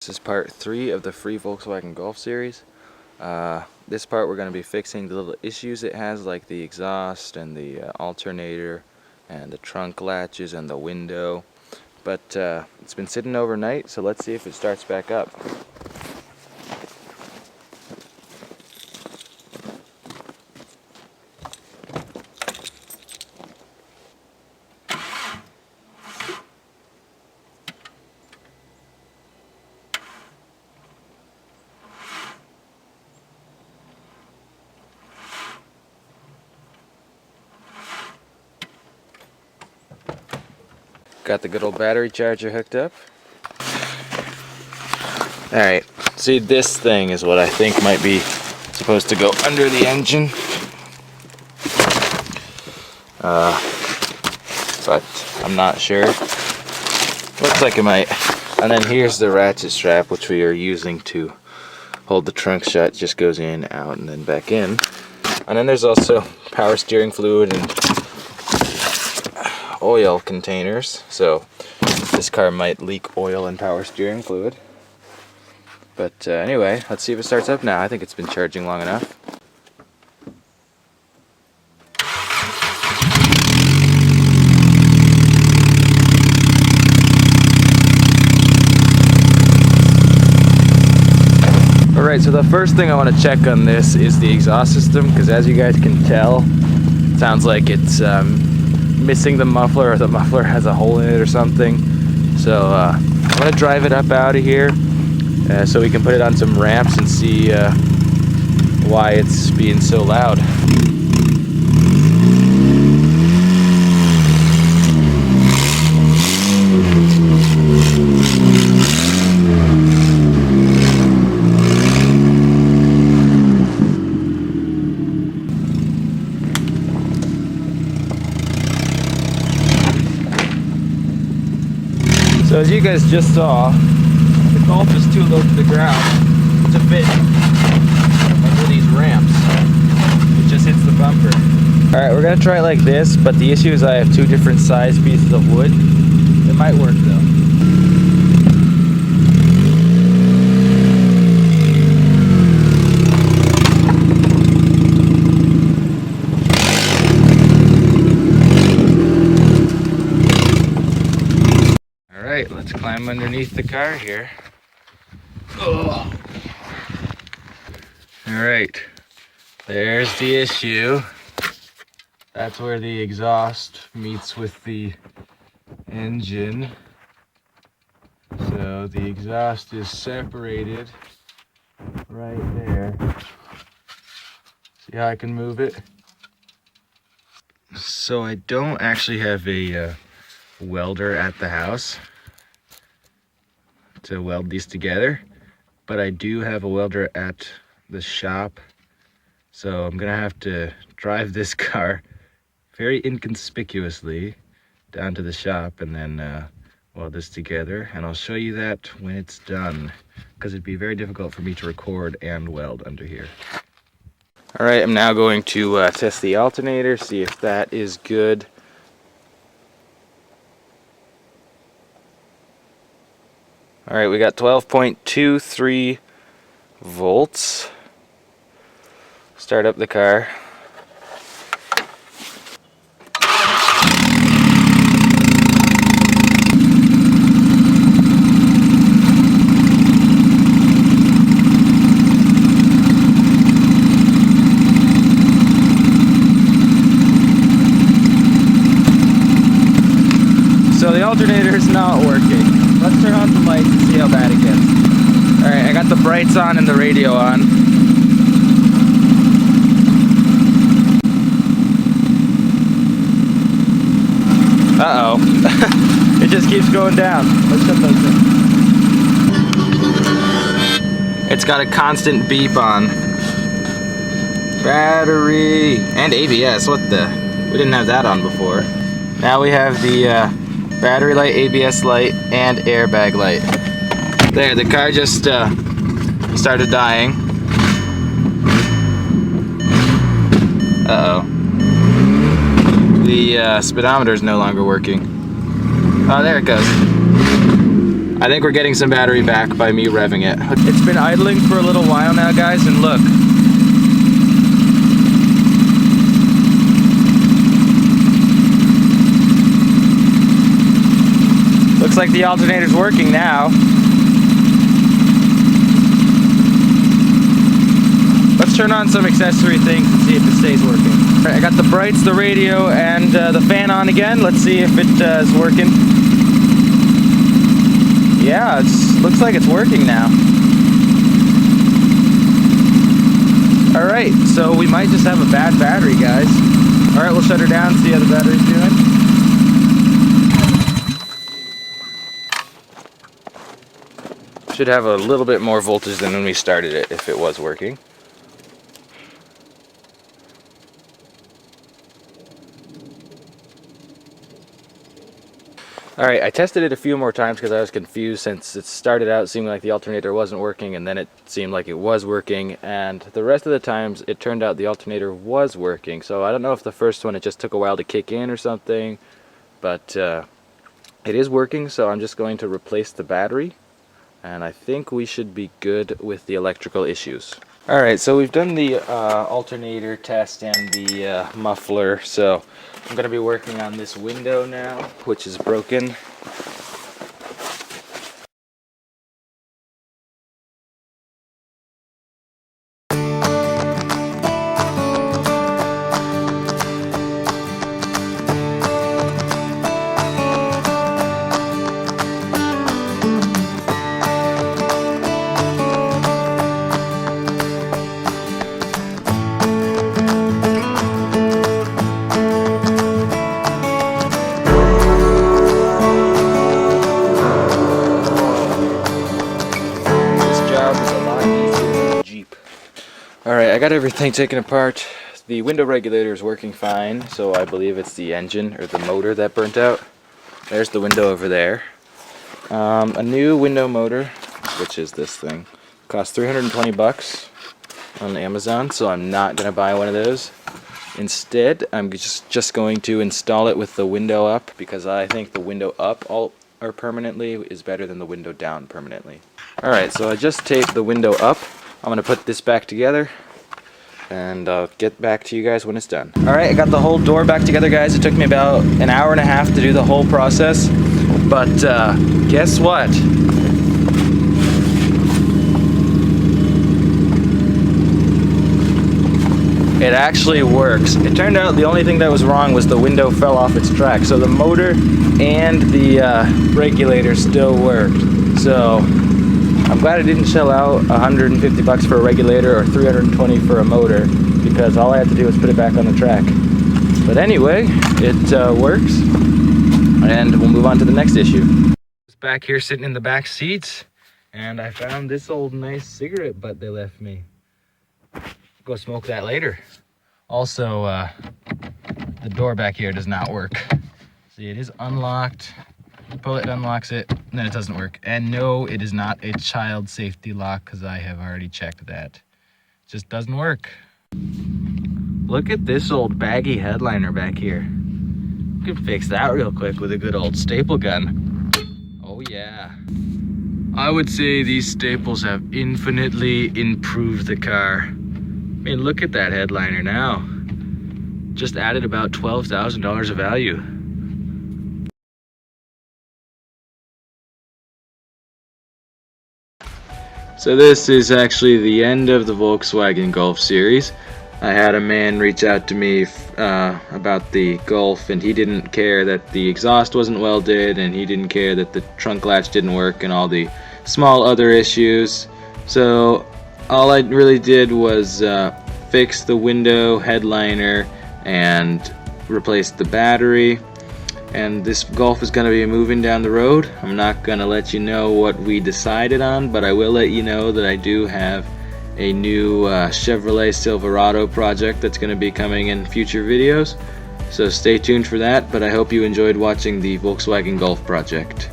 This is part 3 of the free Volkswagen Golf series. This part we're going to be fixing the little issues it has, like the exhaust and the alternator and the trunk latches and the window. But it's been sitting overnight, so let's see if it starts back up. Got the good old battery charger hooked up. Alright, see, this thing is what I think might be supposed to go under the engine. But I'm not sure. Looks like it might. And then here's the ratchet strap, which we are using to hold the trunk shut. It just goes in, out, and then back in. And then there's also power steering fluid and oil containers, so this car might leak oil and power steering fluid. But anyway, let's see if it starts up now. I think it's been charging long enough. Alright, so the first thing I want to check on this is the exhaust system, because as you guys can tell, it sounds like it's missing the muffler, or the muffler has a hole in it or something. So I'm going to drive it up out of here so we can put it on some ramps and see why it's being so loud. So as you guys just saw, the Golf is too low to the ground to fit under these ramps. It just hits the bumper. Alright, we're going to try it like this, but the issue is I have two different size pieces of wood. It might work though. Alright, let's climb underneath the car here. Oh. Alright, there's the issue. That's where the exhaust meets with the engine. So the exhaust is separated right there. See how I can move it? So I don't actually have a welder at the house to weld these together, but I do have a welder at the shop, so I'm gonna have to drive this car very inconspicuously down to the shop and then weld this together, and I'll show you that when it's done, because it'd be very difficult for me to record and weld under here. Alright, I'm now going to test the alternator, see if that is good. Alright, we got 12.23 volts. Start up the car. So the alternator is not working. Let's turn on some lights and see how bad it gets. Alright, I got the brights on and the radio on. Uh-oh. It just keeps going down. Let's shut those in. It's got a constant beep on. Battery. And ABS, what the? We didn't have that on before. Now we have the battery light, ABS light, and airbag light. There, the car just started dying. Uh-oh. The speedometer is no longer working. Oh, there it goes. I think we're getting some battery back by me revving it. It's been idling for a little while now, guys, and look. Looks like the alternator's working now. Let's turn on some accessory things and see if it stays working. All right, I got the brights, the radio, and the fan on again. Let's see if it is working. Yeah, it looks like it's working now. All right, so we might just have a bad battery, guys. All right, we'll shut her down, see how the battery's doing. Should have a little bit more voltage than when we started it if it was working. Alright, I tested it a few more times because I was confused since it started out seeming like the alternator wasn't working and then it seemed like it was working, and the rest of the times it turned out the alternator was working. So I don't know if the first one it just took a while to kick in or something, but it is working, so I'm just going to replace the battery and I think we should be good with the electrical issues. Alright, so we've done the alternator test and the muffler, so I'm going to be working on this window now, which is broken. Alright, I got everything taken apart. The window regulator is working fine, so I believe it's the engine or the motor that burnt out. There's the window over there. A new window motor, which is this thing, cost 320 bucks on Amazon, so I'm not going to buy one of those. Instead, I'm just going to install it with the window up, because I think the window up or permanently is better than the window down permanently. Alright, so I just taped the window up. I'm going to put this back together and I'll get back to you guys when it's done. Alright, I got the whole door back together, guys. It took me about an hour and a half to do the whole process, but guess what? It actually works. It turned out the only thing that was wrong was the window fell off its track, so the motor and the regulator still worked. So I'm glad I didn't shell out 150 bucks for a regulator or 320 for a motor, because all I had to do was put it back on the track. But anyway, it works, and we'll move on to the next issue. Back here sitting in the back seats, and I found this old nice cigarette butt they left me. Go smoke that later. Also, the door back here does not work. See, it is unlocked. Pull it, unlocks it, and then it doesn't work. And no, it is not a child safety lock, because I have already checked that. It just doesn't work. Look at this old baggy headliner back here. You can fix that real quick with a good old staple gun. Oh yeah. I would say these staples have infinitely improved the car. I mean, look at that headliner now. Just added about $12,000 of value. So this is actually the end of the Volkswagen Golf series. I had a man reach out to me about the Golf, and he didn't care that the exhaust wasn't welded, and he didn't care that the trunk latch didn't work, and all the small other issues. So all I really did was fix the window headliner and replace the battery. And this Golf is going to be moving down the road. I'm not going to let you know what we decided on, but I will let you know that I do have a new Chevrolet Silverado project that's going to be coming in future videos. So stay tuned for that, but I hope you enjoyed watching the Volkswagen Golf project.